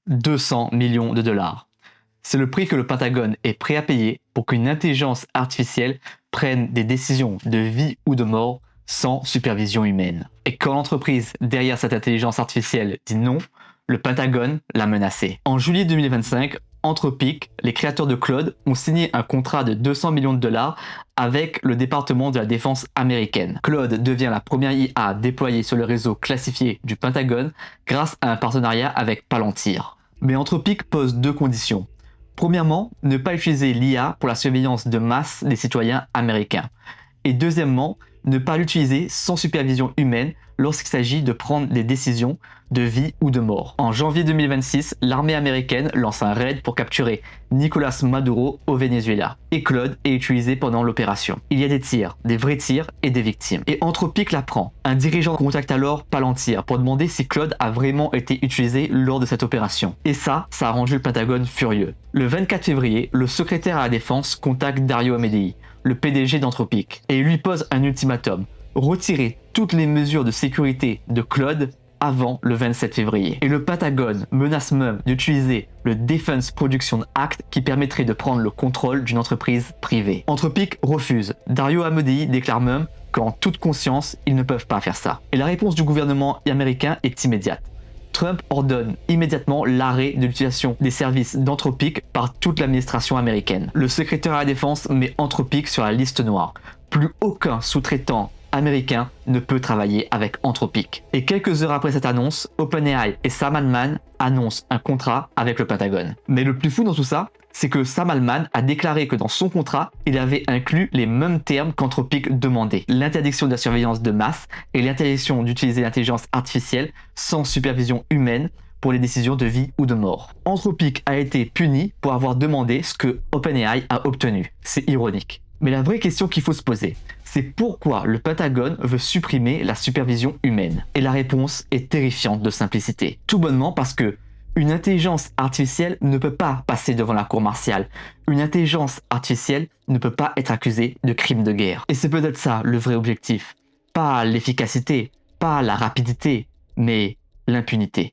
200 millions de dollars. C'est le prix que le Pentagone est prêt à payer pour qu'une intelligence artificielle prenne des décisions de vie ou de mort sans supervision humaine. Et quand l'entreprise derrière cette intelligence artificielle dit non, le Pentagone l'a menacé. En juillet 2025, Anthropic, les créateurs de Claude, ont signé un contrat de 200 millions de dollars avec le département de la défense américaine. Claude devient la première IA déployée sur le réseau classifié du Pentagone grâce à un partenariat avec Palantir. Mais Anthropic pose deux conditions. Premièrement, ne pas utiliser l'IA pour la surveillance de masse des citoyens américains. Et deuxièmement, ne pas l'utiliser sans supervision humaine lorsqu'il s'agit de prendre des décisions de vie ou de mort. En janvier 2026, l'armée américaine lance un raid pour capturer Nicolas Maduro au Venezuela. Et Claude est utilisé pendant l'opération. Il y a des tirs, des vrais tirs et des victimes. Et Anthropic l'apprend. Un dirigeant contacte alors Palantir pour demander si Claude a vraiment été utilisé lors de cette opération. Et ça a rendu le Pentagone furieux. Le 24 février, le secrétaire à la défense contacte Dario Amodei, le PDG d'Anthropic, et il lui pose un ultimatum: retirer toutes les mesures de sécurité de Claude avant le 27 février. Et le Pentagone menace même d'utiliser le Defense Production Act qui permettrait de prendre le contrôle d'une entreprise privée. Anthropic refuse. Dario Amodei déclare même qu'en toute conscience, ils ne peuvent pas faire ça. Et la réponse du gouvernement américain est immédiate. Trump ordonne immédiatement l'arrêt de l'utilisation des services d'Anthropic par toute l'administration américaine. Le secrétaire à la défense met Anthropic sur la liste noire. Plus aucun sous-traitant américain ne peut travailler avec Anthropic. Et quelques heures après cette annonce, OpenAI et Sam Altman annoncent un contrat avec le Pentagone. Mais le plus fou dans tout ça, c'est que Sam Altman a déclaré que dans son contrat, il avait inclus les mêmes termes qu'Anthropic demandait: l'interdiction de la surveillance de masse et l'interdiction d'utiliser l'intelligence artificielle sans supervision humaine pour les décisions de vie ou de mort. Anthropic a été puni pour avoir demandé ce que OpenAI a obtenu. C'est ironique. Mais la vraie question qu'il faut se poser, c'est pourquoi le Pentagone veut supprimer la supervision humaine. Et la réponse est terrifiante de simplicité. Tout bonnement parce que une intelligence artificielle ne peut pas passer devant la cour martiale. Une intelligence artificielle ne peut pas être accusée de crimes de guerre. Et c'est peut-être ça le vrai objectif. Pas l'efficacité, pas la rapidité, mais l'impunité.